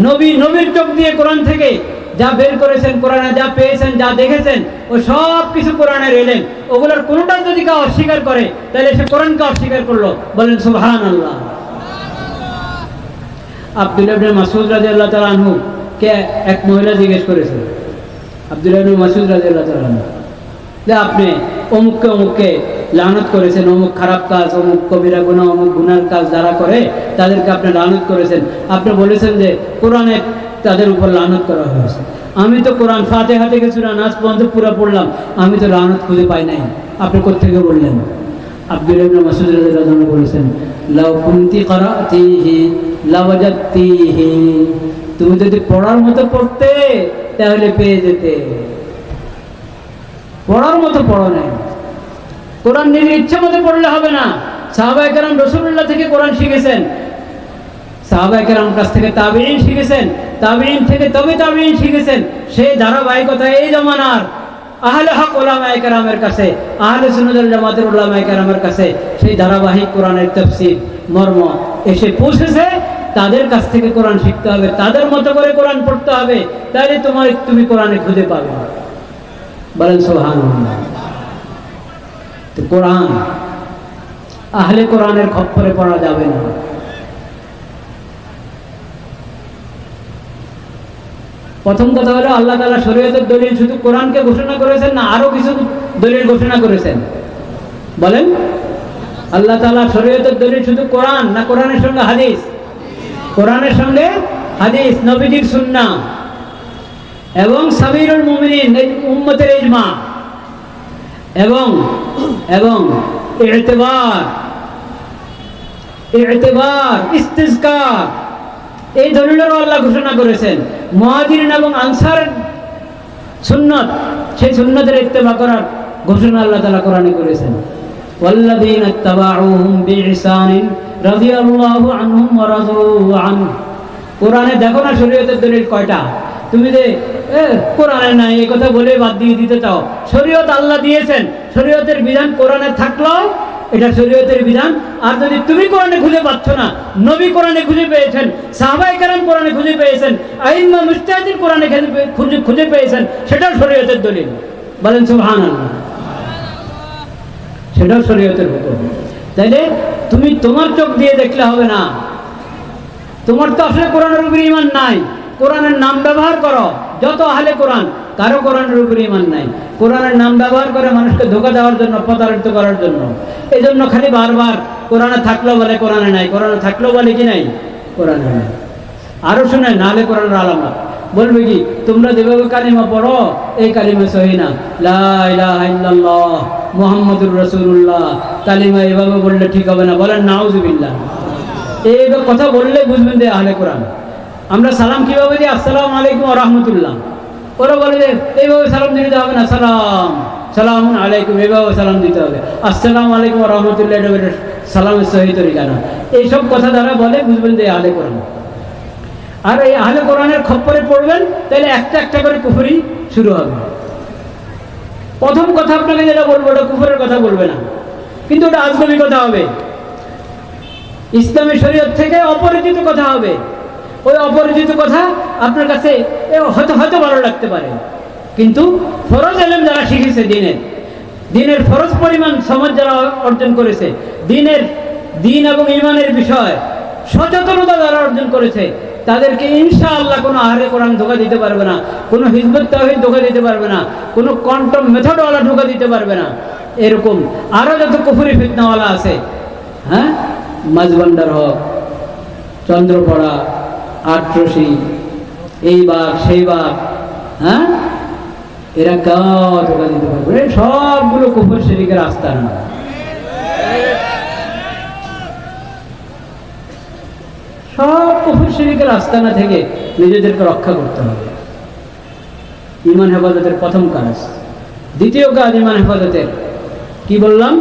নবীর চোখ দিয়ে কোরআন থেকে যা বের করেছেন, কোরআনে যা পেয়েছেন, যা দেখেছেন, ও সব কিছু কোরআনের এলেম। ওগুলোর কোনোটা যদি কেউ অস্বীকার করে তাহলে সে কোরআনকে অস্বীকার করলো। বলেন সুবহানাল্লাহ। আব্দুল্লাহ ইবনে মাসউদ রাদিয়াল্লাহু তাআলা আনহু কে এক মহিলা জিজ্ঞেস করেছে, আব্দুল্লাহ ইবনে মাসউদ রাদিয়াল্লাহু তাআলা আনহু, যে আপনি অমুককে লানত করেছেন, অমুক খারাপ কাজ, অমুক কবিরা গুনাহ, অমুক গুনার কাজ যারা করে তাদেরকে আপনি লানত করেছেন, আপনি বলেছেন যে কোরআনে তাদের উপর লানত করা হয়েছে। আমি তো কোরআন ফাতিহা থেকে সূরা নাস পর্যন্ত পুরো পড়লাম, আমি তো লানত খুঁজে পাই নাই, আপনি কোত্থেকে বললেন? আব্দুল্লাহ ইবনে মাসউদ রাদিয়াল্লাহু আনহু বলেছেন, লাউ কুনতি ক্বারাতিহি লাওয়াজাতিহি, তুমি যদি পড়ার মতো পড়তে তাহলে পেয়ে যেতে। পড়ার মতো পড়ো নাই, কোরআন নিজের ইচ্ছা মতো পড়লে হবে না। সাহাবায়ে কেরাম রাসূলুল্লাহ থেকে কোরআন শিখেছেন, সাহাবায়ে কেরাম কাছ থেকে তাবেঈন শিখেছেন, তাবেঈন থেকে তবে তাবেঈন শিখেছেন। সেই ধারাবাহিকতা এই জামানার আহলে হক উলামায়ে কেরামের কাছে, আহলে সুন্নাত ওয়াল জামাতের উলামায়ে কেরামের কাছে সেই ধারাবাহিক কোরআনের তাফসীর মর্ম এসে পৌঁছেছে। তাদের কাছ থেকে কোরআন শিখতে হবে, তাদের মতো করে কোরআন পড়তে হবে, তাহলে তুমি কোরআনে খুঁজে পাবে। বলেন সুবহানাল্লাহ। তো কোরআন আহলে কোরআনের খপ্পরে পড়া যাবে না। প্রথম কথা হলো, আল্লাহ তাআলা শরীয়তের দলিল শুধু কোরআনকে ঘোষণা করেছেন না আরো কিছু দলিল ঘোষণা করেছেন? বলেন, আল্লাহ তাআলা শরীয়তের দলিল শুধু কোরআন না কোরআনের সঙ্গে হাদিস? কোরআনের সঙ্গে হাদিস, নবীজির সুন্নাহ এবং সাবিরুল মুমিনিন, উম্মতের ইজমা এবং ইতিবার, ইস্তিজকার, এই দলিলেরও আল্লাহ ঘোষণা করেছেন। মুহাজিরিন এবং আনসার সুন্নাত, সেই সুন্নাতের ইত্তেবা করার ঘোষণা আল্লাহ তাআলা কোরআনে করেছেন। ওয়াল্লাযীনা ইত্তাবাউহুম বিইহসানিন রাদিয়াল্লাহু আনহুম ওয়া রাদু আনহু। কোরআনে দেখো না শরীয়তের দলিল কয়টা? তুমি যে কোরআনে নাই এই কথা বলে বাদ দিয়ে দিতে চাও। শরীয়ত আল্লাহ দিয়েছেন, শরীয়তের বিধান কোরআনে থাকলো এটা শরীয়তের বিধান। আর যদি তুমি কোরআনে খুঁজে পাচ্ছ না, নবী কোরআনে খুঁজে পেয়েছেন, সাহাবায়ে কেরাম কোরআনে খুঁজে পেয়েছেন, আইম্মা মুজতাহিদিন কোরআনে খুঁজে পেয়েছেন, সেটাও শরীয়তের দলিল। বলেন সুবহানাল্লাহ। সেটাও শরীয়তের হুকুম। তাইলে তুমি তোমার চোখ দিয়ে দেখলে হবে না, তোমার তো আসলে কোরআনের উপর ঈমান নাই। কোরআনের নাম ব্যবহার করো, যত আহলে কোরআন, কারো কোরআনের উপর ঈমান নাই। কোরআনের নাম ব্যবহার করে মানুষকে ধোঁকা দেওয়ার জন্য, প্রতারিত করার জন্য। এই জন্য খালি বারবার কোরআনে থাকলেও বলে কোরআনে নাই, কোরআনে থাকলেও বলে কি নাই, কোরআনে নাই। আরো শুনে নাহলে কোরআনের আলামত বলবে কি, তোমরা যেভাবে কালিমা পড়ো এই কালিমা সহি না, লা ইলাহা ইল্লাল্লাহ মুহাম্মাদুর রাসূলুল্লাহ, কালিমা এভাবে বললে ঠিক হবে না। বলেন নাউযুবিল্লাহ। এই কথা বললে বুঝবেন যে আহলে কোরআন। আমরা সালাম কিভাবে দিই? আসসালামু আলাইকুম ওয়া রাহমাতুল্লাহ। ওরা বলে যে এইভাবে সালাম দিতে হবে না, সালামুন আলাইকুম এইভাবে সালাম দিতে হবে। আসসালামু আলাইকুম ওয়া রাহমাতুল্লাহ এটা সালামের সহি তরিকা না। এইসব কথা যারা বলে বুঝবেন যে আহলে কোরআন। আর এই আহলে কোরআনের খপ্পরে পড়বেন তাহলে একটা একটা করে কুফরি শুরু হবে। প্রথম কথা আপনাকে যেটা বলবো ওটা কুফরের কথা বলবে না, কিন্তু ওটা আজগবি কথা হবে, ইসলামী শরীয়ত থেকে অপরিচিত কথা হবে। ওই অপরিচিত কথা আপনার কাছে হয়তো ভালো লাগতে পারে, কিন্তু ফরজ ইলম যারা শিখেছে, দিনের ফরজ পরিমাণ সমাজ যারা অর্জন করেছে, দিন এবং ঈমানের বিষয় সচেতনতা যারা অর্জন করেছে তাদেরকে ইনশাআল্লাহ কোনো আহলে কোরআন ধোঁকা দিতে পারবে না, কোনো হিজবুত তাওহীদ ধোঁকা দিতে পারবে না, কোনো কোয়ান্টাম মেথডওয়ালা ধোঁকা দিতে পারবে না। এরকম আরো যত কুফরি ফিতনাওয়ালা আছে, হ্যাঁ, মাঝভান্ডার হক, চন্দ্রপড়া, আটরশি, এই বাঘ সেই বাঘ, হ্যাঁ, এরা কেউ ধোঁকা দিতে পারবে, সবগুলো কুফর শিরকের আস্তানা। সব কুফর শিরকের আস্তানা থেকে নিজেদেরকে রক্ষা করতে হবে। ঈমান হেফাজতের প্রথম কাজ। দ্বিতীয় কাজ ঈমান হেফাজতের কি বললাম?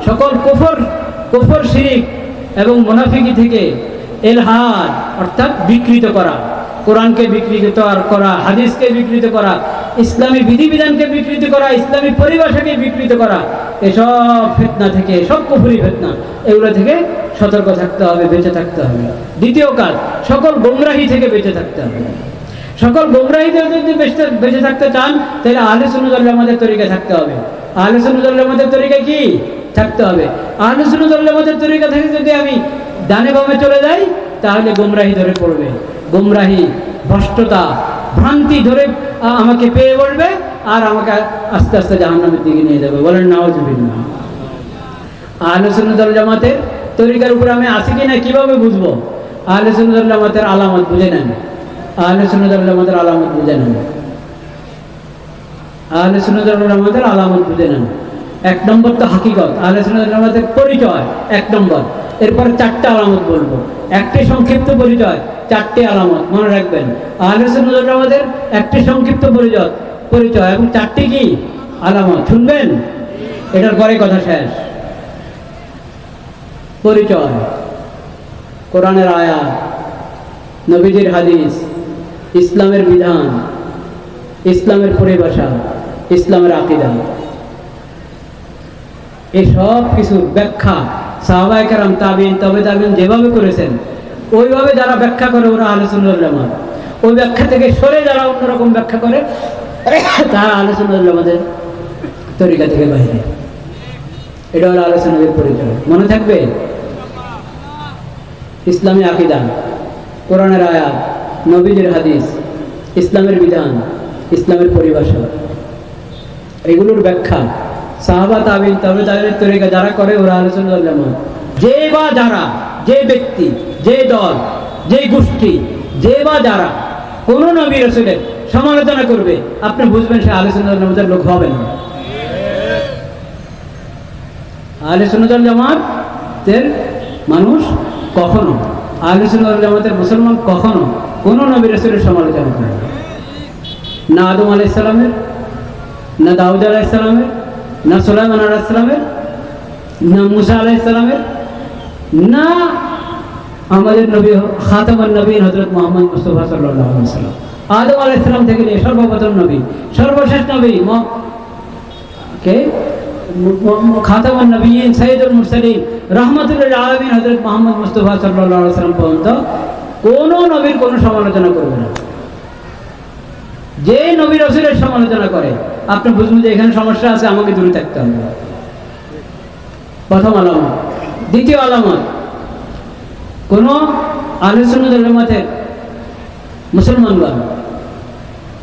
সকল কুফর শিরক এবং মুনাফিকি থেকে ইলহাদ অর্থাৎ বিকৃত করা, কোরআনকে বিকৃত করা, হাদিসকে বিকৃত করা, ইসলামী বিধিবিধানকে বিকৃত করা, ইসলামী পরিভাষাকে বিকৃত করা, এসব ফিতনা থেকে, সব কুফরি ফিতনা, এগুলো থেকে সতর্ক থাকতে হবে, বেঁচে থাকতে হবে। দ্বিতীয় কাজ, সকল গোমরাহি থেকে বেঁচে থাকতে হবে। সকল গোমরাহি থেকে যদি বেঁচে থাকতে চান তাহলে আহলে সুন্নাত ওয়াল জামাতের তরিকায় থাকতে হবে। আহলে সুন্নাত ওয়াল জামাতের তরিকায় কি থাকতে হবে? আহলে সুন্নাত ওয়াল জামাতের তরিকা থেকে যদি আমি ডানে বামে চলে যাই তাহলে গোমরাহি ধরে পড়বে, গোমরাহি, ভ্রষ্টতা, ভ্রান্তি ধরে আমাকে পেয়ে বলবে আর আমাকে আস্তে আস্তে জাহান্নামের দিকে নিয়ে যাবে। বলেন নাউজুবিল্লাহ। আহলে সুন্নাত ওয়াল জামাতের তরিকার উপর আমি আছি কিনা কিভাবে বুঝবো? আহলে সুন্নাত ওয়াল জামাতের আলামত বুঝে নেন। আহলে সুন্নাত ওয়াল জামাতের আলামত বুঝে নেন। আহলে সুন্নাত ওয়াল জামাতের আলামত বুঝে নেন। এক নম্বর তো হাকিকত, আহলে সুন্নাত ওয়াল জামাতের পরিচয় এক নম্বর। এরপর চারটে আলামত বলবো, একটি সংক্ষিপ্ত পরিচয়, চারটে আলামত মনে রাখবেন। আহলে সুন্নাত ওয়াল জামাতের একটি সংক্ষিপ্ত পরিচয় এবং চারটি কি আলামত শুনবেন, এটার পরে কথা শেষ। পরিচয়: কোরআনের আয়াত, নবীজির হাদিস, ইসলামের বিধান, ইসলামের পরিভাষা, ইসলামের আকীদা, এই সব কিছুর ব্যাখ্যা সাহাবায়ে কেরাম, তাবিঈন, তবে তাবিঈন যেভাবে করেছেন ওইভাবে যারা ব্যাখ্যা করে ওরা আহলে সুন্নাত ওয়াল জামাত। ওই ব্যাখ্যা থেকে সরে যারা অন্যরকম ব্যাখ্যা করে তারা আহলে সুন্নাত ওয়াল জামাতের তরিকা থেকে বাইরে। এটা হলো আহলে সুন্নাতের পরিচয়, মনে থাকবে। ইসলামী আকীদা, কোরআনের আয়াত, নবীজির হাদিস, ইসলামের বিধান, ইসলামের পরিভাষা, এগুলোর ব্যাখ্যা সাহাবা, তাবিঈন, তবে তাবিঈনের তরিকা যারা করে ওরা আহলে সুন্নাত ওয়াল জামাত। যে বা যারা, যে ব্যক্তি, যে দল, যে গোষ্ঠী, যে বা যারা কোন নবী রাসূলের সমালোচনা করবে আপনি বুঝবেন সে আহলে সুন্নাত ওয়াল জামাতের লোক হবে না। আহলে সুন্নাত ওয়াল জামাতের মানুষ কখনো, আহলে সুন্নাত ওয়াল জামাতের মুসলমান কখনো কোন নবী রাসূলের সমালোচনা করে না। না আদম আলাইহিস সালামের, না দাউদ আলাইহিস সালামের, না সুলাইমান আলাইহিস সালামের, না মুসা আলাইহিস সালামের, না আমাদের নবী খাতামুন নবীন হযরত মুহাম্মদ মুস্তাফা সাল্লাল্লাহু আলাইহি ওয়াসাল্লাম। আদম আলাইহিস সালাম থেকে নিয়ে সর্বপ্রথম নবী, সর্বশেষ নবী কে? খাতামুন নবীন, সাইয়্যিদুল মুরসালিন, রাহমাতুল লিল আলামিন হযরত মুহাম্মদ মুস্তাফা সাল্লাল্লাহু আলাইহি ওয়াসাল্লাম পর্যন্ত কোন নবীর কোনো সমালোচনা করবে না। যে নবী রাসূলের সমালোচনা করে আপনি বুঝবেন যে এখানে সমস্যা আছে, আমাকে দূরে থাকতে হবে। প্রথম আলামত। দ্বিতীয় আলামত, কোন আহলে সুন্নাত ওয়াল জামাতের মুসলমানগণ,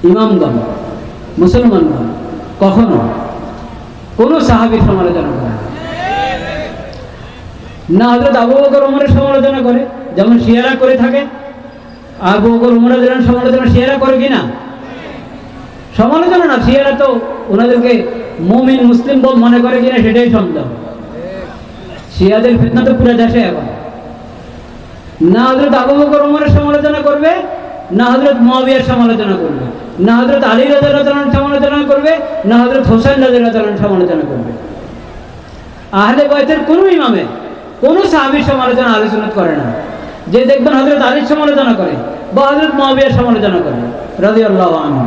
ইমামগণ, মুসলমানগণ কখনো কোন সাহাবীর সমালোচনা করে না। হযরত আবু বকর ওমরের সমালোচনা করে, যেমন শিয়ারা করে থাকে। আবু বকর ওমরের সমালোচনা শিয়ারা করে কিনা? সমালোচনা না, শিয়ারা তো ওনাদেরকে মুমিন মুসলিম বল মনে করে কিনা সেটাই সন্দেহ। শিয়াদের ফিতনা তো পুরো দেশে এখন। না হযরত আবু বকর ওমরের সমালোচনা করবে, না হযরত মুয়াবিয়ার সমালোচনা করবে, না হযরত আলী রাদিয়াল্লাহু তাআলার সমালোচনা করবে, না হযরত হোসেন রাদিয়াল্লাহু তাআলার সমালোচনা করবে। আহলে বাইতের কোন ইমামের, কোন সাহাবীর সমালোচনা আহলে সুন্নাত করে না। যে দেখবেন হযরত আলীর সমালোচনা করে বা হযরত মুয়াবিয়ার সমালোচনা করে রাদিয়াল্লাহু আনহু,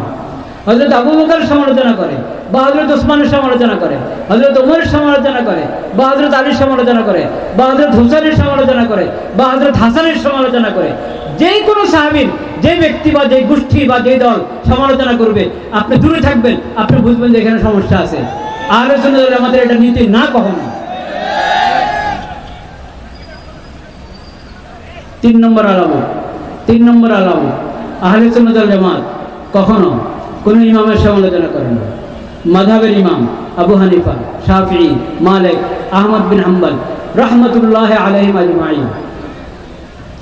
হযরত আবু বকরের সমালোচনা করে বা হযরত ওসমানের সমালোচনা করে, হযরত ওমরের সমালোচনা করে বা হযরত আলীর সমালোচনা করে বা হযরত হোসেনের সমালোচনা করে বা হযরত হাসানের সমালোচনা করে, যে কোনো সাহাবীর যে ব্যক্তি বা যে গোষ্ঠী বা যে দল সমালোচনা করবে আপনি দূরে থাকবেন, আপনি বুঝবেন যে এখানে সমস্যা আছে। আহলে সুন্নাত ওয়াল জামাতের এটা নীতি না কখনো। তিন নম্বর আলামত আহলে সুন্নাত ওয়াল জামাত কখনো কোন ইমামের সমালোচনা করে না। মাযহাবের ইমাম আবু হানিফা, শাফিঈ, মালিক, আহমদ বিন হাম্বল রাহমাতুল্লাহি আলাইহিম আজমাইন,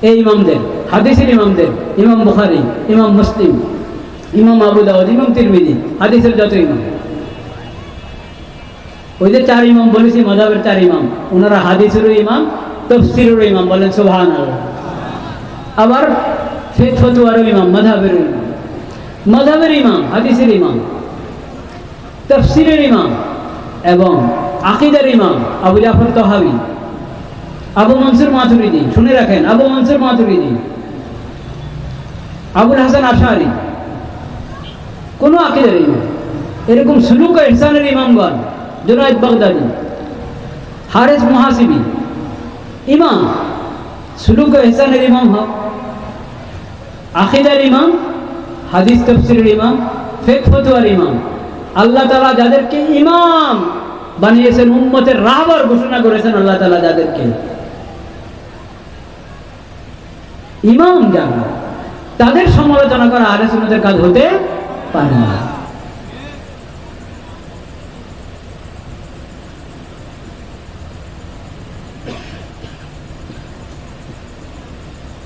এই ইমামদের, হাদিসের ইমামদের, ইমাম বুখারী, ইমাম মুসলিম, ইমাম আবু দাউদ, ইমাম তিরমিজি, হাদিসের যত ইমাম, ওই যে চার ইমাম বলেছি, মাযহাবের চার ইমাম, ওনারা হাদিসেরও ইমাম, তাফসীরেরও ইমাম, বলেন সুবহানাল্লাহ। আবার ফিকহ ফতোয়ারও ইমাম, মাযহাবের ইমাম, হাদিসের ইমাম, তাফসীরের ইমাম এবং আকীদার ইমাম আবু জাফর তাহাবী, আবু মনসুর মাতুরিদি, শুনে রাখেন, আবু মনসুর মাতুরিদি, আবুল হাসান আশআরী, কোন আকীদার ইমাম। এরকম সুলুক ও ইহসানের ইমামগণ, জুনায়েদ বাগদাদী, হারিস মুহাসিবী, ইমাম, সুলুক ও ইহসানের ইমাম হক, আকীদার ইমাম, হাদিস তাফসীরের ইমাম, ফিকহ ফতোয়ার ইমাম। আল্লাহ তাআলা যাদেরকে ইমাম বানিয়েছেন, উম্মতের রাহবার ঘোষণা করেছেন, আল্লাহ তাআলা যাদেরকে ইমাম জানা, তাদের সমালোচনা করা আহলে সুন্নাতের কাজ হতে পারে না।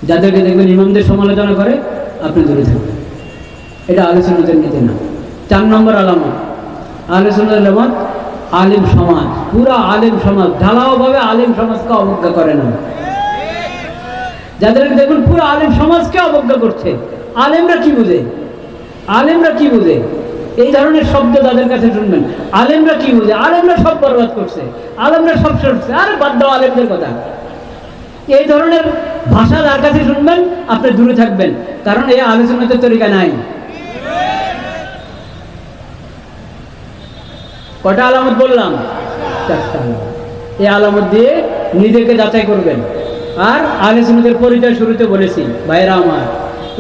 যাদেরকে দেখবেন ইমামদের সমালোচনা করে, আপনি দূরে থাকবেন, এটা আহলে সুন্নাতের নীতি না। 4 নম্বর আলামত আহলে সুন্নাত ওয়াল জামাত, আলেম সমাজ, পুরা আলেম সমাজ ঢালাও ভাবে আলেম সমাজকে অবজ্ঞা করে না। যাদেরকে দেখবেন পুরো আলেম সমাজকে অবজ্ঞা করছে, আলেমরা কি বুঝে, আলেমরা কি বুঝে, এই ধরনের শব্দ তাদের কাছে শুনবেন, আলেমরা কি বুঝে, আলেমরা সব বরবাদ করছে, আলেমরা সব করছে, আরে বাদ দাও আলেমদের কথা। এই ধরনের ভাষা যার কাছে শুনবেন, আপনি দূরে থাকবেন, কারণ এই আহলে সুন্নাতের তরিকা নাই। কটা আলামত বললাম? 4টা। এই আলামত দিয়ে নিজেকে যাচাই করবেন। আর আহলে সুন্নাতের পরিচয় শুরুতে বলেছি, ভাইরা আমার,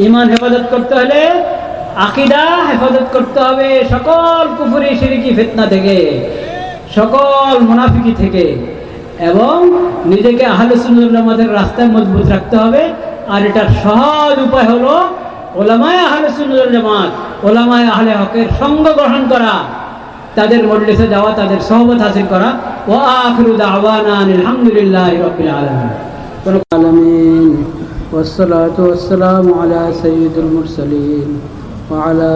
ঈমান হেফাজত করতে হলে আকীদা হেফাজত করতে হবে সকল কুফরি শিরকি ফিতনা থেকে, সকল মুনাফিকি থেকে, এবং নিজেকে আহলে সুন্নাত ওয়াল জামাতের রাস্তায় মজবুত রাখতে হবে। আর এটার সহজ উপায় হলো উলামায়ে আহলে সুন্নাত ওয়াল জামাত, উলামায়ে আহলে হকের সঙ্গ গ্রহণ করা, তাদের মজলিসে যাওয়া, তাদের সোহবত হাসিল করা। ওয়া আখিরু দাওয়ানা আলহামদুলিল্লাহি রাব্বিল আলামিন ওয়াসসালাতু ওয়াসসালামু আলা সাইয়্যিদিল মুরসালিন ওয়া আলা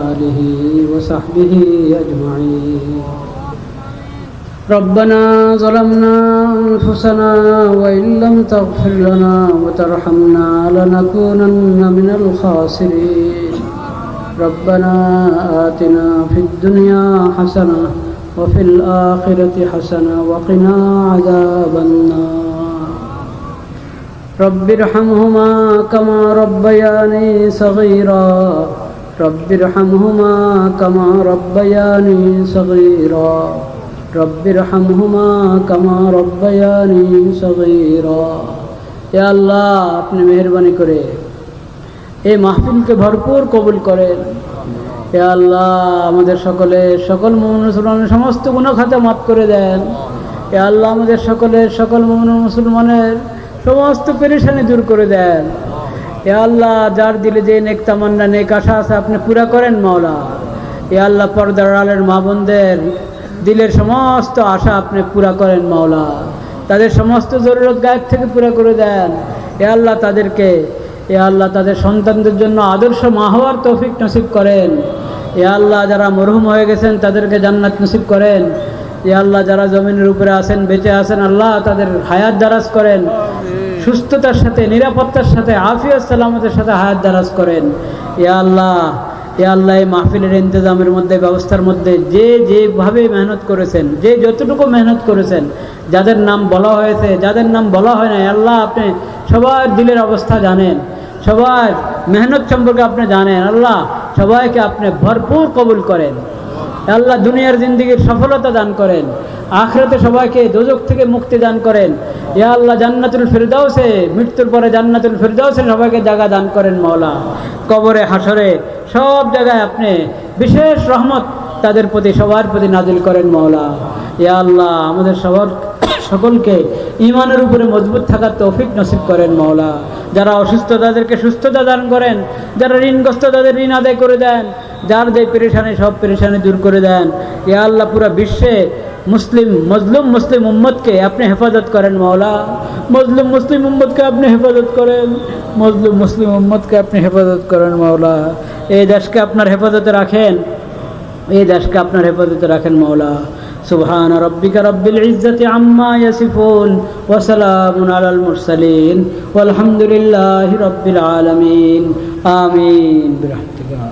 আলিহি ওয়া সাহবিহি আজমাইন। ربنا ظلمنا أنفسنا وإن لم تغفر لنا وترحمنا لنكونن من الخاسرين. ربنا آتنا في الدنيا حسنة وفي الآخرة حسنة وقنا عذاب النار. رب ارحمهما كما ربياني صغيرا. رب ارحمهما كما ربياني صغيرا. رب ارحمهما كما ربياني صغيرا. يا الله আপনি মেহেরবানি করে এই মাহফিলকে ভরপুর কবুল করেন। হে আল্লাহ, আমাদের সকল মুমিন মুসলমানের সমস্ত গুনাহ খাতা মাফ করে দেন। হে আল্লাহ, আমাদের সকল মুমিন মুসলমানের সমস্ত পেরেশানি দূর করে দেন। হে আল্লাহ, যার দিলে যে নেক তামান্না, নেক আশা আছে আপনি পুরা করেন মাওলা। হে আল্লাহ, পর্দার আড়ালের মা বোনদের দিলের সমস্ত আশা আপনি পুরা করেন মাওলা। তাদের সমস্ত জরুরত গায়েব থেকে পুরা করে দেন। হে আল্লাহ, তাদেরকে, এ আল্লাহ, তাদের সন্তানদের জন্য আদর্শ মা হওয়ার তৌফিক নসিব করেন। এ আল্লাহ, যারা মরহুম হয়ে গেছেন তাদেরকে জান্নাত নসিব করেন। এ আল্লাহ, যারা জমিনের উপরে আছেন, বেঁচে আছেন, আল্লাহ তাদের হায়াত দারাজ করেন, সুস্থতার সাথে, নিরাপত্তার সাথে, আফিয়ত সালামতের সাথে হায়াত দারাজ করেন। এ আল্লাহ, এই মাহফিলের ইন্তজামের মধ্যে, ব্যবস্থার মধ্যে যে যেভাবে মেহনত করেছেন, যে যতটুকু মেহনত করেছেন, যাদের নাম বলা হয়েছে, যাদের নাম বলা হয় না, আল্লাহ আপনি সবার দিলের অবস্থা জানেন, সবার মেহনত সম্পর্কে আপনি জানেন। আল্লাহ, সবাইকে আপনি ভরপুর কবুল করেন। আল্লাহ, দুনিয়ার জিন্দেগির সফলতা দান করেন, আখিরাতে সবাইকে দোজখ থেকে মুক্তি দান করেন। ইয়া আল্লাহ, জান্নাতুল ফিরদাউসে, মৃত্যুর পরে জান্নাতুল ফিরদাউসে সবাইকে জায়গা দান করেন মাওলা। কবরে, হাসরে, সব জায়গায় আপনি বিশেষ রহমত তাদের প্রতি, সবার প্রতি নাজিল করেন মাওলা। ইয়া আল্লাহ, আমাদের সকলকে ঈমানের উপরে মজবুত থাকার তৌফিক নসিব করেন মাওলা। যারা অসুস্থ তাদেরকে সুস্থতা দান করেন, যারা ঋণগ্রস্ত তাদের ঋণ আদায় করে দেন, যার যে পেরেশানি সব পেরেশানি দূর করে দেন। ইয়া আল্লাহ, পুরা বিশ্বে মজলুম মুসলিম উম্মতকে আপনি হেফাজত করেন মাওলা, মজলুম মুসলিম উম্মতকে আপনি হেফাজত করেন, মজলুম মুসলিম উম্মতকে আপনি হেফাজত করেন মাওলা। এই দেশকে আপনার হেফাজতে রাখেন, এই দেশকে আপনার হেফাজতে রাখেন মাওলা। সুবহান রাব্বিকা রাব্বিল ইজ্জাতি আম্মা ইয়াসিফুন ওয়া সালামুন আলাল মুরসালিন ওয়ালহামদুলিল্লাহি রাব্বিল আলামিন। আমিন বিরহমাতিকা।